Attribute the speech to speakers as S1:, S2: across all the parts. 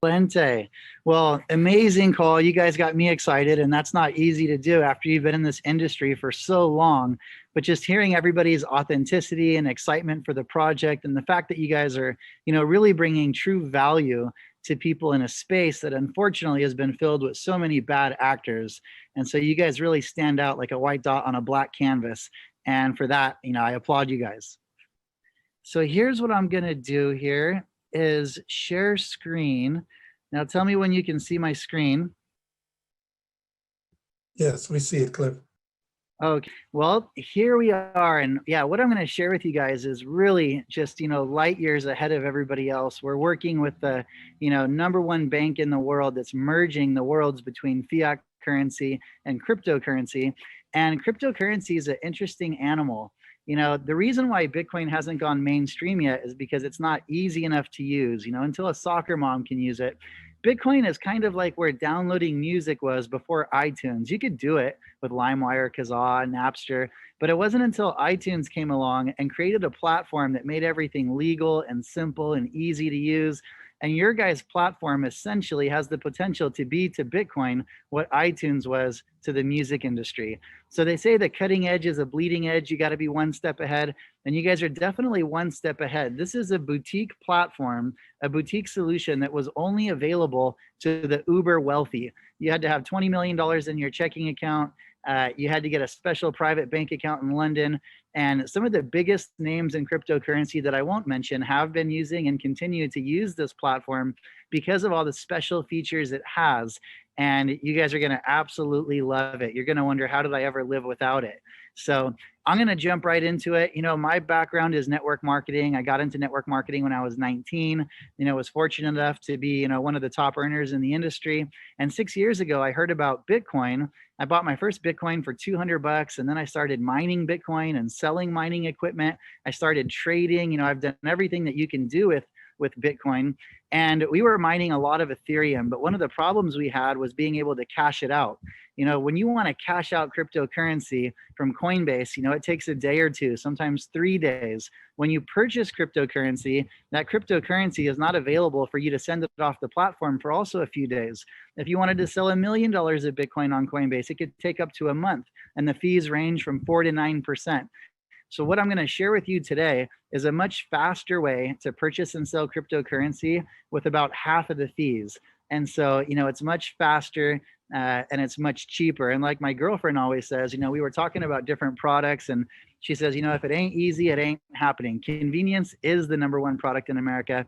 S1: Lente. Well, amazing call. You guys got me excited, and that's not easy to do after you've been in this industry for so long. But just hearing everybody's authenticity and excitement for the project, and the fact that you guys are, really bringing true value to people in a space that unfortunately has been filled with so many bad actors. And so you guys really stand out like a white dot on a black canvas. And for that, I applaud you guys. So here's what I'm gonna do here is share screen. Now tell me when you can see my screen.
S2: Yes, we see it, Cliff.
S1: Okay, well, here we are. And yeah, what I'm going to share with you guys is really just, light years ahead of everybody else. We're working with the, #1 bank in the world that's merging the worlds between fiat currency and cryptocurrency. And cryptocurrency is an interesting animal. The reason why Bitcoin hasn't gone mainstream yet is because it's not easy enough to use, until a soccer mom can use it. Bitcoin is kind of like where downloading music was before iTunes. You could do it with LimeWire, Kazaa, Napster, but it wasn't until iTunes came along and created a platform that made everything legal and simple and easy to use. And your guys' platform essentially has the potential to be to Bitcoin what iTunes was to the music industry. So they say the cutting edge is a bleeding edge. You got to be one step ahead. And you guys are definitely one step ahead. This is a boutique platform, a boutique solution that was only available to the uber wealthy. You had to have $20 million in your checking account. You had to get a special private bank account in London. And some of the biggest names in cryptocurrency that I won't mention have been using and continue to use this platform because of all the special features it has. And you guys are going to absolutely love it. You're going to wonder, how did I ever live without it? So I'm going to jump right into it. My background is network marketing. I got into network marketing when I was 19. Was fortunate enough to be, one of the top earners in the industry. And 6 years ago, I heard about Bitcoin. I bought my first Bitcoin for $200, and then I started mining Bitcoin and selling mining equipment. I started trading. I've done everything that you can do with Bitcoin. And we were mining a lot of Ethereum, but one of the problems we had was being able to cash it out. When you want to cash out cryptocurrency from Coinbase, it takes a day or two, sometimes 3 days. When you purchase cryptocurrency, that cryptocurrency is not available for you to send it off the platform for also a few days. If you wanted to sell $1 million of Bitcoin on Coinbase, it could take up to a month, and the fees range from 4 to 9%. So what I'm going to share with you today is a much faster way to purchase and sell cryptocurrency with about half of the fees. And so, it's much faster and it's much cheaper. And like my girlfriend always says, we were talking about different products, and she says, if it ain't easy, it ain't happening. Convenience is the #1 product in America.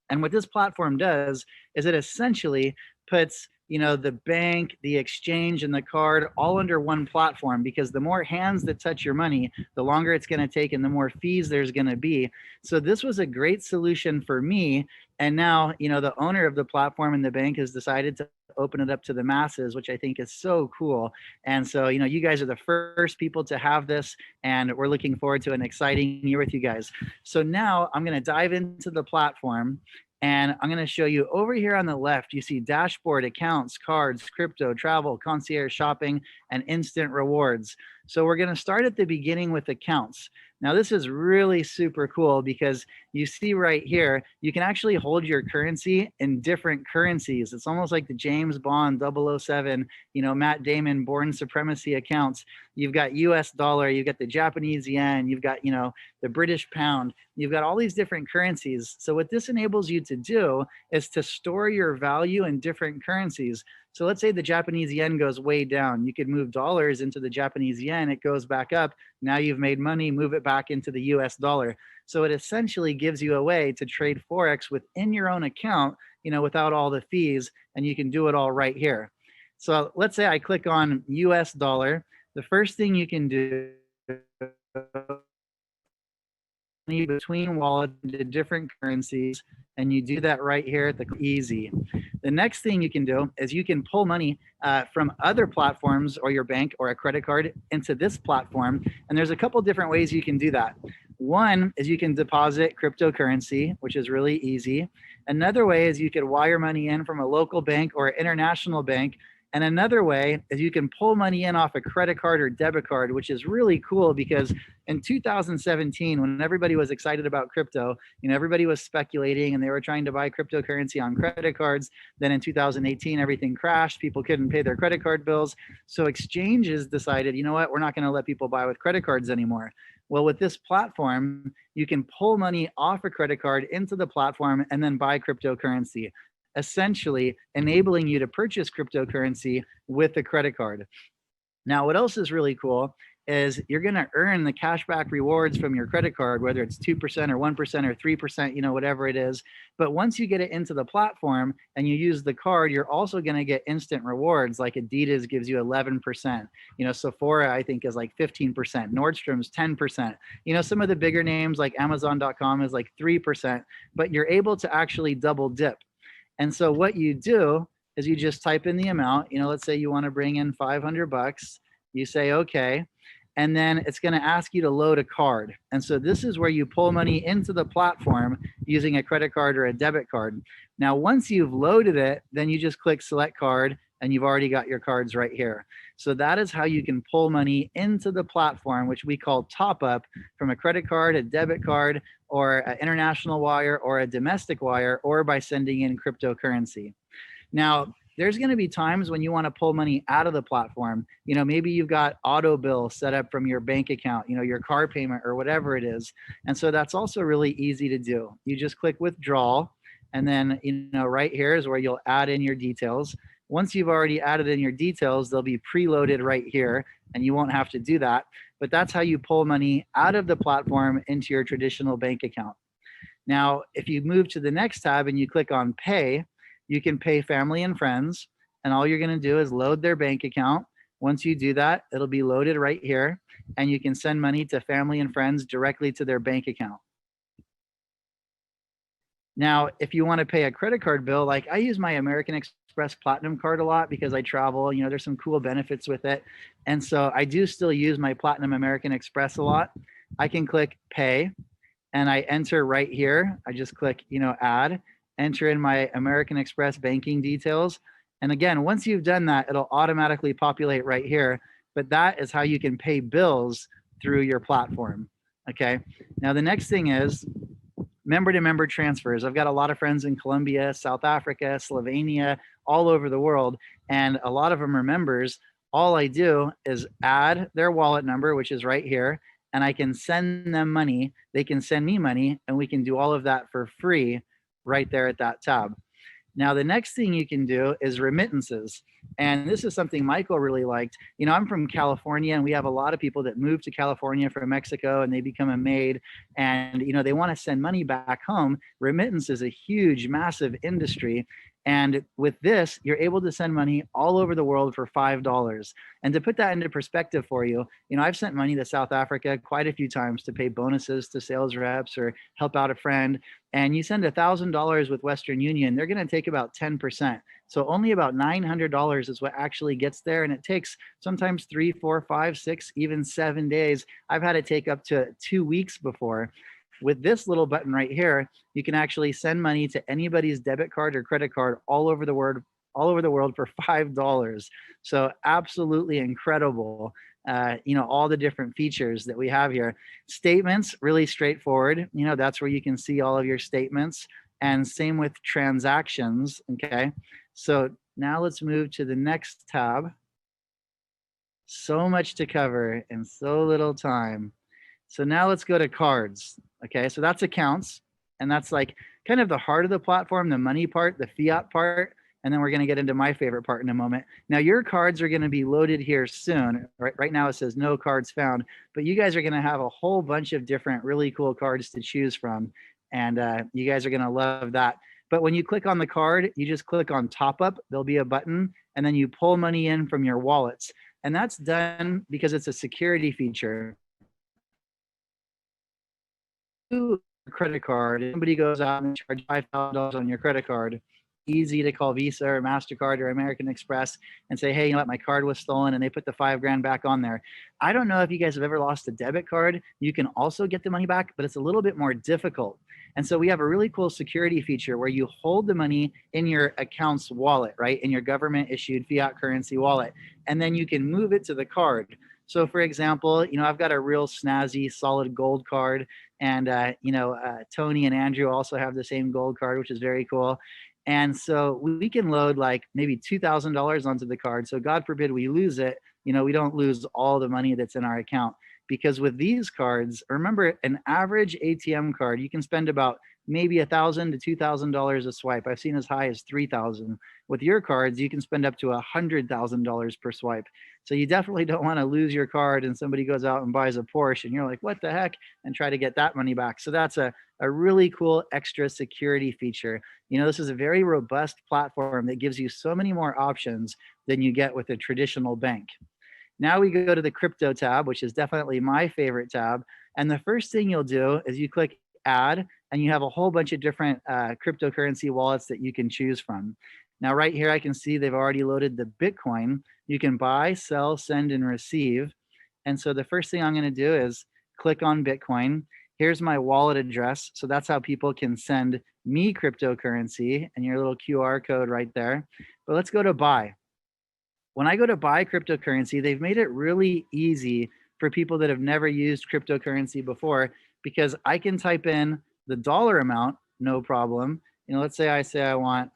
S1: And what this platform does is it essentially puts the bank, the exchange, and the card all under one platform, because the more hands that touch your money, the longer it's going to take and the more fees there's going to be. So this was a great solution for me. And now, the owner of the platform and the bank has decided to open it up to the masses, which I think is so cool. And so, you guys are the first people to have this, and we're looking forward to an exciting year with you guys. So now I'm going to dive into the platform. And I'm going to show you over here on the left, you see dashboard, accounts, cards, crypto, travel, concierge, shopping, and instant rewards. So we're going to start at the beginning with accounts. Now, this is really super cool because you see right here, you can actually hold your currency in different currencies. It's almost like the James Bond 007, Matt Damon Born Supremacy accounts. You've got US dollar, you've got the Japanese yen, you've got, the British pound. You've got all these different currencies. So what this enables you to do is to store your value in different currencies. So let's say the Japanese yen goes way down. You could move dollars into the Japanese yen. It goes back up. Now you've made money, move it back into the US dollar. So it essentially gives you a way to trade Forex within your own account, without all the fees, and you can do it all right here. So let's say I click on US dollar. The first thing you can do between wallets to different currencies, and you do that right here at the easy. The next thing you can do is you can pull money from other platforms or your bank or a credit card into this platform. And there's a couple different ways you can do that. One is you can deposit cryptocurrency, which is really easy. Another way is you could wire money in from a local bank or international bank. And another way is you can pull money in off a credit card or debit card, which is really cool because in 2017, when everybody was excited about crypto, everybody was speculating and they were trying to buy cryptocurrency on credit cards. Then in 2018, everything crashed. People couldn't pay their credit card bills. So exchanges decided, you know what, we're not going to let people buy with credit cards anymore. Well, with this platform, you can pull money off a credit card into the platform and then buy cryptocurrency, essentially enabling you to purchase cryptocurrency with a credit card. Now, what else is really cool is you're going to earn the cashback rewards from your credit card, whether it's 2% or 1% or 3%, whatever it is. But once you get it into the platform and you use the card, you're also going to get instant rewards. Like Adidas gives you 11%. Sephora, I think, is like 15%. Nordstrom's 10%. Some of the bigger names like Amazon.com is like 3%, but you're able to actually double dip. And so what you do is you just type in the amount, let's say you want to bring in $500, you say, okay, and then it's going to ask you to load a card. And so this is where you pull money into the platform using a credit card or a debit card. Now, once you've loaded it, then you just click select card and you've already got your cards right here. So that is how you can pull money into the platform, which we call top up, from a credit card, a debit card, or an international wire or a domestic wire, or by sending in cryptocurrency. Now, there's going to be times when you want to pull money out of the platform. Maybe you've got auto bill set up from your bank account, your car payment or whatever it is. And so that's also really easy to do. You just click withdrawal, and then, right here is where you'll add in your details. Once you've already added in your details, they'll be preloaded right here and you won't have to do that. But that's how you pull money out of the platform into your traditional bank account. Now, if you move to the next tab and you click on pay, you can pay family and friends, and all you're going to do is load their bank account. Once you do that, it'll be loaded right here, and you can send money to family and friends directly to their bank account. Now, if you want to pay a credit card bill, like I use my American Express Platinum card a lot because I travel, there's some cool benefits with it. And so I do still use my Platinum American Express a lot. I can click pay and I enter right here. I just click, add, enter in my American Express banking details. And again, once you've done that, it'll automatically populate right here. But that is how you can pay bills through your platform. Okay. Now, the next thing is member-to-member transfers. I've got a lot of friends in Colombia, South Africa, Slovenia, all over the world, and a lot of them are members. All I do is add their wallet number, which is right here, and I can send them money. They can send me money, and we can do all of that for free right there at that tab. Now, the next thing you can do is remittances. And this is something Michael really liked. I'm from California, and we have a lot of people that move to California from Mexico and they become a maid and, they want to send money back home. Remittance is a huge, massive industry. And with this, you're able to send money all over the world for $5. And to put that into perspective for you, I've sent money to South Africa quite a few times to pay bonuses to sales reps or help out a friend. And you send $1,000 with Western Union, they're going to take about 10%. So only about $900 is what actually gets there. And it takes sometimes 3, 4, 5, 6, even 7 days. I've had it take up to 2 weeks before. With this little button right here, you can actually send money to anybody's debit card or credit card all over the world for $5. So absolutely incredible. All the different features that we have here. Statements, really straightforward. That's where you can see all of your statements, and same with transactions. Okay. So now let's move to the next tab. So much to cover in so little time. So now let's go to cards. Okay, so that's accounts, and that's like kind of the heart of the platform, the money part, the fiat part, and then we're going to get into my favorite part in a moment. Now, your cards are going to be loaded here soon. Right now it says no cards found, but you guys are going to have a whole bunch of different really cool cards to choose from, and you guys are going to love that. But when you click on the card, you just click on top up. There'll be a button, and then you pull money in from your wallets, and that's done because it's a security feature. Credit card, if somebody goes out and charge $5,000 on your credit card, easy to call Visa or MasterCard or American Express and say, hey, you know what, my card was stolen, and they put the $5,000 back on there. I don't know if you guys have ever lost a debit card. You can also get the money back, but it's a little bit more difficult. And so we have a really cool security feature where you hold the money in your account's wallet, right? In your government issued fiat currency wallet. And then you can move it to the card. So for example, I've got a real snazzy solid gold card, and Tony and Andrew also have the same gold card, which is very cool. And so we can load like maybe $2,000 onto the card. So God forbid we lose it, we don't lose all the money that's in our account. Because with these cards, remember, an average ATM card, you can spend about maybe $1,000 to $2,000 a swipe. I've seen as high as $3,000. With your cards, you can spend up to $100,000 per swipe. So you definitely don't want to lose your card and somebody goes out and buys a Porsche and you're like, what the heck? And try to get that money back. So that's a really cool extra security feature. This is a very robust platform that gives you so many more options than you get with a traditional bank. Now we go to the crypto tab, which is definitely my favorite tab. And the first thing you'll do is you click add, and you have a whole bunch of different cryptocurrency wallets that you can choose from. Now, right here, I can see they've already loaded the Bitcoin. You can buy, sell, send, and receive. And so the first thing I'm going to do is click on Bitcoin. Here's my wallet address. So that's how people can send me cryptocurrency, and your little QR code right there. But let's go to buy. When I go to buy cryptocurrency, they've made it really easy for people that have never used cryptocurrency before, because I can type in the dollar amount, no problem. Let's say I want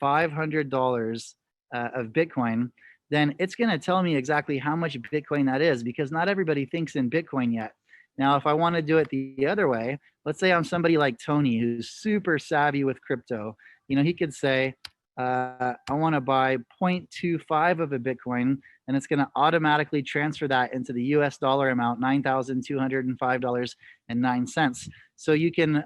S1: $500 of Bitcoin, then it's going to tell me exactly how much Bitcoin that is, because not everybody thinks in Bitcoin yet. Now, if I want to do it the other way, let's say I'm somebody like Tony who's super savvy with crypto. He could say, I want to buy 0.25 of a Bitcoin, and it's going to automatically transfer that into the US dollar amount, $9,205.09. So you can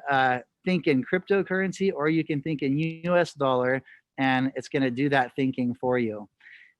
S1: think in cryptocurrency, or you can think in US dollar, and it's going to do that thinking for you.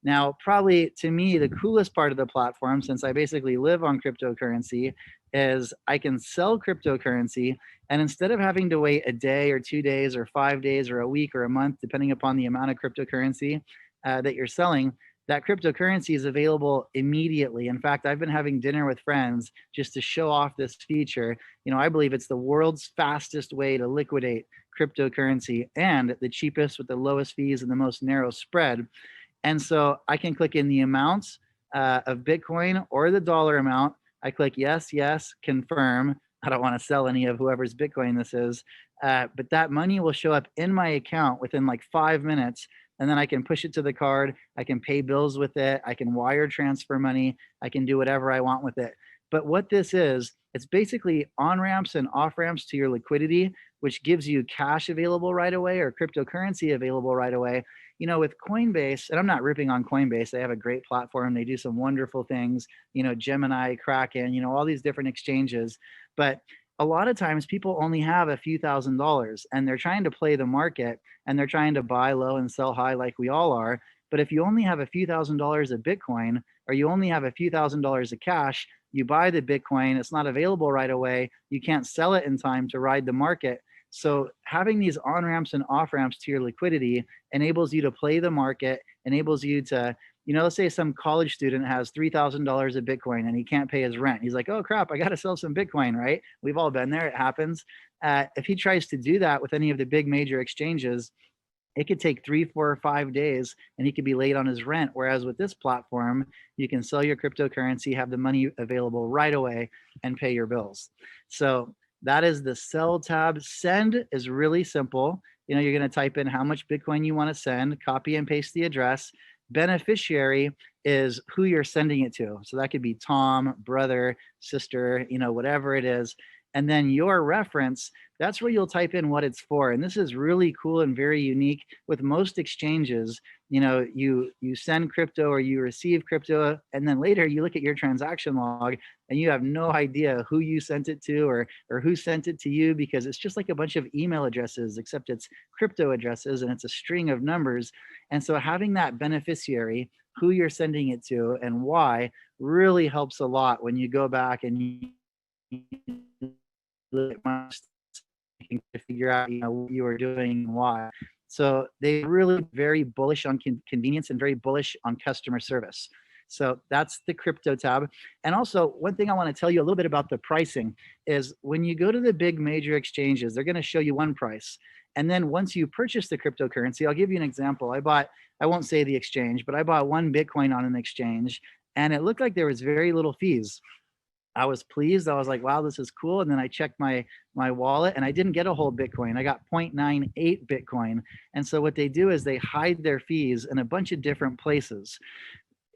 S1: Now, probably to me, the coolest part of the platform, since I basically live on cryptocurrency, is I can sell cryptocurrency, and instead of having to wait a day or 2 days or 5 days or a week or a month, depending upon the amount of cryptocurrency that you're selling, that cryptocurrency is available immediately. In fact, I've been having dinner with friends just to show off this feature. I believe it's the world's fastest way to liquidate cryptocurrency, and the cheapest with the lowest fees and the most narrow spread. And so I can click in the amounts of Bitcoin or the dollar amount. I click yes, yes, confirm. I don't want to sell any of whoever's Bitcoin this is, but that money will show up in my account within like 5 minutes. And then I can push it to the card. I can pay bills with it. I can wire transfer money. I can do whatever I want with it. But what this is, it's basically on-ramps and off-ramps to your liquidity, which gives you cash available right away or cryptocurrency available right away. With Coinbase, and I'm not ripping on Coinbase, they have a great platform. They do some wonderful things, Gemini, Kraken, all these different exchanges. But a lot of times people only have a few $1,000s, and they're trying to play the market, and they're trying to buy low and sell high like we all are. But if you only have a few $1,000s of Bitcoin, or you only have a few $1,000s of cash, you buy the Bitcoin, it's not available right away. You can't sell it in time to ride the market. So having these on-ramps and off-ramps to your liquidity enables you to play the market, enables you to, let's say some college student has $3,000 of Bitcoin and he can't pay his rent. He's like, oh crap, I got to sell some Bitcoin, right? We've all been there, it happens. If he tries to do that with any of the big major exchanges, it could take 3, 4, or 5 days and he could be late on his rent. Whereas with this platform, you can sell your cryptocurrency, have the money available right away, and pay your bills. So that is the sell tab. Send is really simple. You're going to type in how much Bitcoin you want to send, copy and paste the address. Beneficiary is who you're sending it to. So that could be Tom, brother, sister, whatever it is. And then your reference, that's where you'll type in what it's for. And this is really cool and very unique. With most exchanges, you send crypto or you receive crypto, and then later you look at your transaction log and you have no idea who you sent it to or who sent it to you, because it's just like a bunch of email addresses, except it's crypto addresses and it's a string of numbers. And so having that beneficiary, who you're sending it to and why, really helps a lot when you go back and you look at my to figure out what you were doing and why. So they really very bullish on convenience and very bullish on customer service. So that's the crypto tab. And also, one thing I want to tell you a little bit about the pricing is when you go to the big major exchanges, they're going to show you one price. And then once you purchase the cryptocurrency, I'll give you an example. I won't say the exchange, but I bought one Bitcoin on an exchange and it looked like there was very little fees. I was pleased. I was like, wow, this is cool. And then I checked my wallet and I didn't get a whole Bitcoin. I got 0.98 Bitcoin. And so what they do is they hide their fees in a bunch of different places.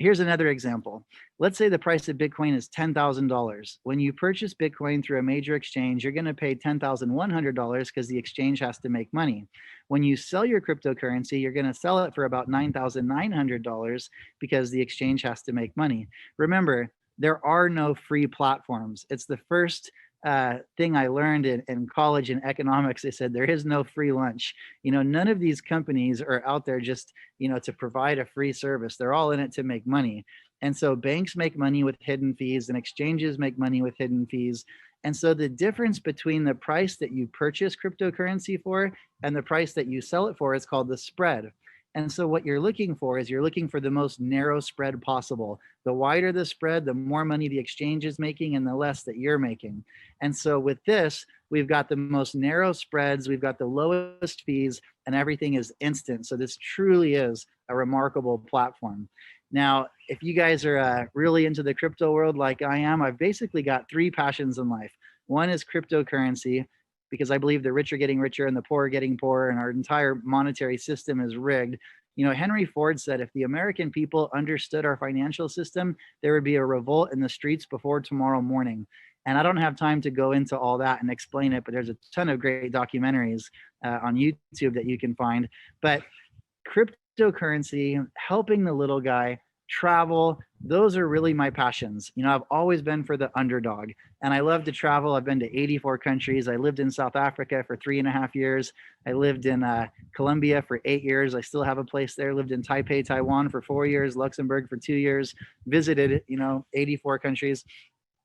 S1: Here's another example. Let's say the price of Bitcoin is $10,000. When you purchase Bitcoin through a major exchange, you're going to pay $10,100 because the exchange has to make money. When you sell your cryptocurrency, you're going to sell it for about $9,900 because the exchange has to make money. Remember, there are no free platforms. It's the first thing I learned in college in economics. They said there is no free lunch. None of these companies are out there just, to provide a free service. They're all in it to make money. And so banks make money with hidden fees and exchanges make money with hidden fees. And so the difference between the price that you purchase cryptocurrency for and the price that you sell it for is called the spread. And so what you're looking for is you're looking for the most narrow spread possible. The wider the spread, the more money the exchange is making and the less that you're making. And so with this, we've got the most narrow spreads, we've got the lowest fees, and everything is instant. So this truly is a remarkable platform. Now, if you guys are really into the crypto world like I am, I've basically got three passions in life. One is cryptocurrency, because I believe the rich are getting richer and the poor are getting poorer, and our entire monetary system is rigged. Henry Ford said if the American people understood our financial system, there would be a revolt in the streets before tomorrow morning. And I don't have time to go into all that and explain it, but there's a ton of great documentaries on YouTube that you can find. But cryptocurrency, helping the little guy, travel, those are really my passions. I've always been for the underdog and I love to travel. I've been to 84 countries. I lived in South Africa for 3.5 years. I lived in Colombia for 8 years. I still have a place there. Lived in Taipei, Taiwan for 4 years, Luxembourg for 2 years, visited, 84 countries.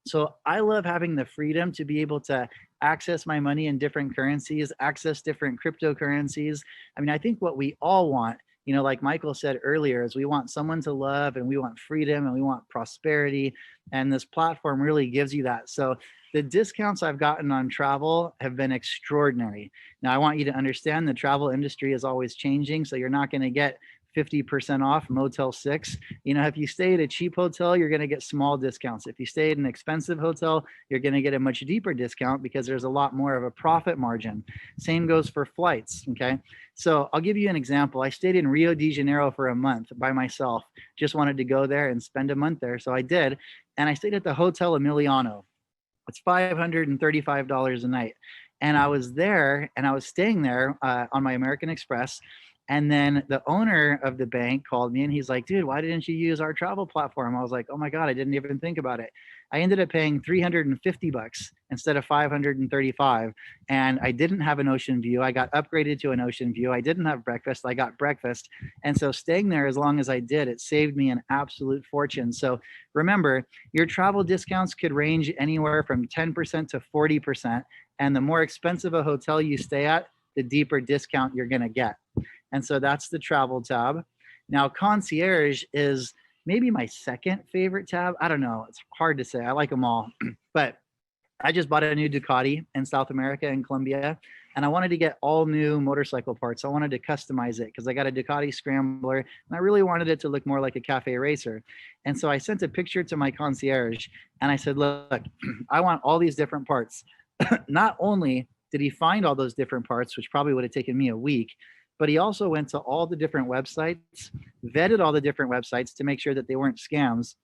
S1: So I love having the freedom to be able to access my money in different currencies, access different cryptocurrencies. I mean, I think what we all want, like Michael said earlier, is we want someone to love and we want freedom and we want prosperity. And this platform really gives you that. So the discounts I've gotten on travel have been extraordinary. Now, I want you to understand the travel industry is always changing. So you're not going to get 50% off Motel 6. If you stay at a cheap hotel, you're going to get small discounts. If you stay at an expensive hotel, you're going to get a much deeper discount because there's a lot more of a profit margin. Same goes for flights. Okay. So I'll give you an example. I stayed in Rio de Janeiro for a month by myself. Just wanted to go there and spend a month there. So I did. And I stayed at the Hotel Emiliano. It's $535 a night. And I was there and I was staying there on my American Express. And then the owner of the bank called me and he's like, dude, why didn't you use our travel platform? I was like, oh my God, I didn't even think about it. I ended up paying $350 instead of $535. And I didn't have an ocean view. I got upgraded to an ocean view. I didn't have breakfast. I got breakfast. And so staying there as long as I did, it saved me an absolute fortune. So remember, your travel discounts could range anywhere from 10% to 40%. And the more expensive a hotel you stay at, the deeper discount you're going to get. And so that's the travel tab. Now, concierge is maybe my second favorite tab. I don't know. It's hard to say. I like them all. But I just bought a new Ducati in South America in Colombia. And I wanted to get all new motorcycle parts. I wanted to customize it because I got a Ducati Scrambler and I really wanted it to look more like a cafe racer. And so I sent a picture to my concierge and I said, look, I want all these different parts. Not only did he find all those different parts, which probably would have taken me a week, but he also went to all the different websites, vetted all the different websites to make sure that they weren't scams.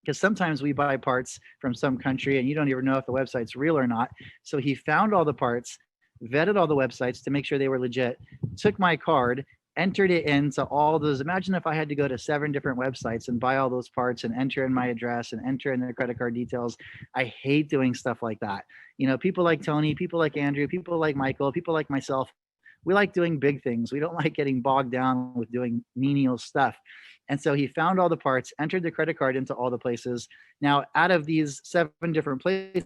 S1: Because sometimes we buy parts from some country and you don't even know if the website's real or not. So he found all the parts, vetted all the websites to make sure they were legit, took my card, entered it into all those. Imagine if I had to go to 7 different websites and buy all those parts and enter in my address and enter in their credit card details. I hate doing stuff like that. People like Tony, people like Andrew, people like Michael, people like myself, we like doing big things. We don't like getting bogged down with doing menial stuff. And so he found all the parts, entered the credit card into all the places. Now, out of these 7 different places,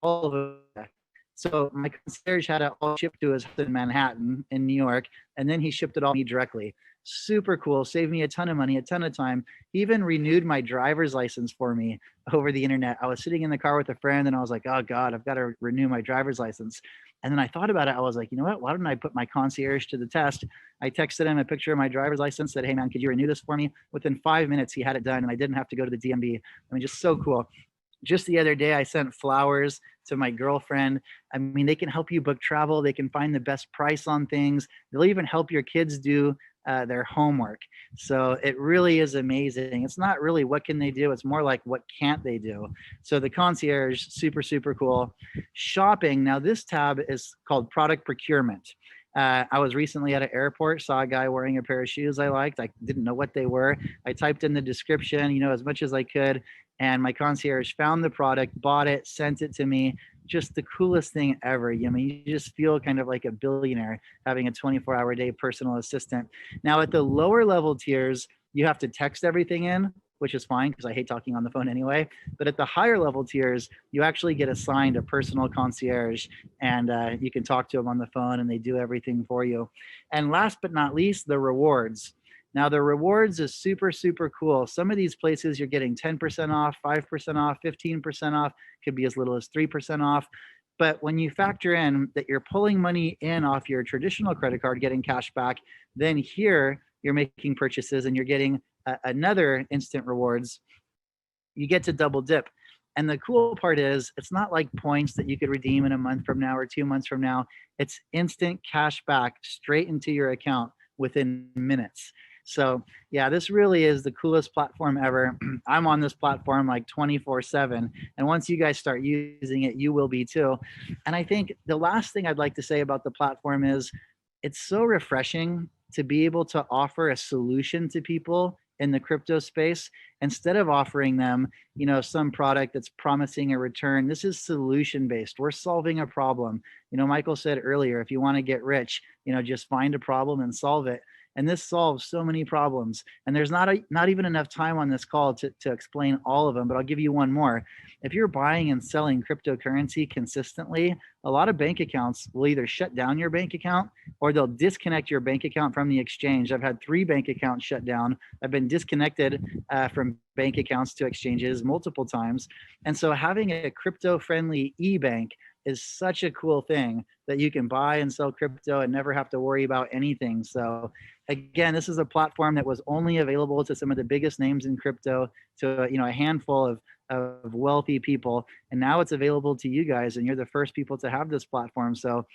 S1: all of them, So my concierge had it all shipped to his house in Manhattan in New York, and then he shipped it all to me directly. Super cool, saved me a ton of money, a ton of time. He even renewed my driver's license for me over the internet. I was sitting in the car with a friend and I was like, oh God, I've got to renew my driver's license. And then I thought about it. I was like, you know what? Why don't I put my concierge to the test? I texted him a picture of my driver's license, said, hey man, could you renew this for me? Within 5 minutes, he had it done and I didn't have to go to the DMV. I mean, just so cool. Just the other day, I sent flowers to my girlfriend. I mean, they can help you book travel. They can find the best price on things. They'll even help your kids do their homework. So it really is amazing. It's not really what can they do. It's more like what can't they do. So the concierge, super, super cool. Shopping. Now this tab is called product procurement. I was recently at an airport, saw a guy wearing a pair of shoes I liked. I didn't know what they were. I typed in the description, you know, as much as I could. And my concierge found the product, bought it, sent it to me. Just the coolest thing ever. I mean, you just feel kind of like a billionaire having a 24-hour-a-day personal assistant. Now, at the lower level tiers, you have to text everything in, which is fine because I hate talking on the phone anyway. But at the higher level tiers, you actually get assigned a personal concierge and you can talk to them on the phone and they do everything for you. And last but not least, the rewards. Now the rewards is super, super cool. Some of these places you're getting 10% off, 5% off, 15% off, could be as little as 3% off. But when you factor in that you're pulling money in off your traditional credit card, getting cash back, then here you're making purchases and you're getting another instant rewards, you get to double dip. And the cool part is it's not like points that you could redeem in a month from now or 2 months from now. It's instant cash back straight into your account within minutes. So yeah, this really is the coolest platform ever. I'm on this platform like 24/7. And once you guys start using it, you will be too. And I think the last thing I'd like to say about the platform is it's so refreshing to be able to offer a solution to people in the crypto space instead of offering them, you know, some product that's promising a return. This is solution based. We're solving a problem. You know, Michael said earlier, if you want to get rich, you know, just find a problem and solve it. And this solves so many problems. And there's not even enough time on this call to explain all of them, but I'll give you one more. If you're buying and selling cryptocurrency consistently, a lot of bank accounts will either shut down your bank account or they'll disconnect your bank account from the exchange. I've had 3 bank accounts shut down. I've been disconnected from bank accounts to exchanges multiple times. And so having a crypto-friendly e-bank is such a cool thing that you can buy and sell crypto and never have to worry about anything. So again, this is a platform that was only available to some of the biggest names in crypto, to a handful of wealthy people, and now it's available to you guys, and you're the first people to have this platform. So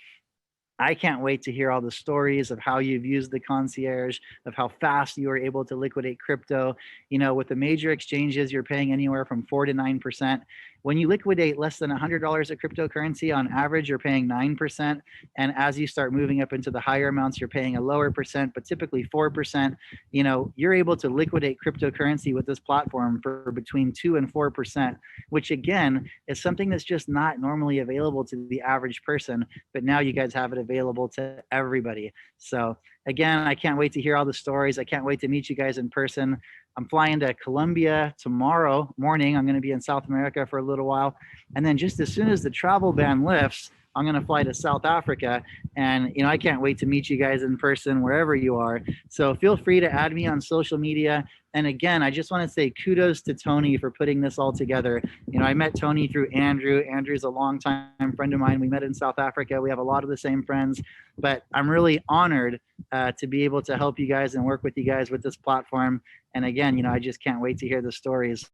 S1: I can't wait to hear all the stories of how you've used the concierge, of how fast you were able to liquidate crypto. You know, with the major exchanges, you're paying anywhere from 4 to 9%. When you liquidate less than $100 of cryptocurrency, on average, you're paying 9%. And as you start moving up into the higher amounts, you're paying a lower percent, but typically 4%. You know, you're able to liquidate cryptocurrency with this platform for between 2 and 4%, which again is something that's just not normally available to the average person. But now you guys have it available to everybody. So again, I can't wait to hear all the stories. I can't wait to meet you guys in person. I'm flying to Colombia tomorrow morning. I'm going to be in South America for a little while. And then just as soon as the travel ban lifts, I'm going to fly to South Africa. And, I can't wait to meet you guys in person wherever you are. So feel free to add me on social media. And again, I just want to say kudos to Tony for putting this all together. I met Tony through Andrew. Andrew's a longtime friend of mine. We met in South Africa. We have a lot of the same friends, but I'm really honored to be able to help you guys and work with you guys with this platform. And again, I just can't wait to hear the stories.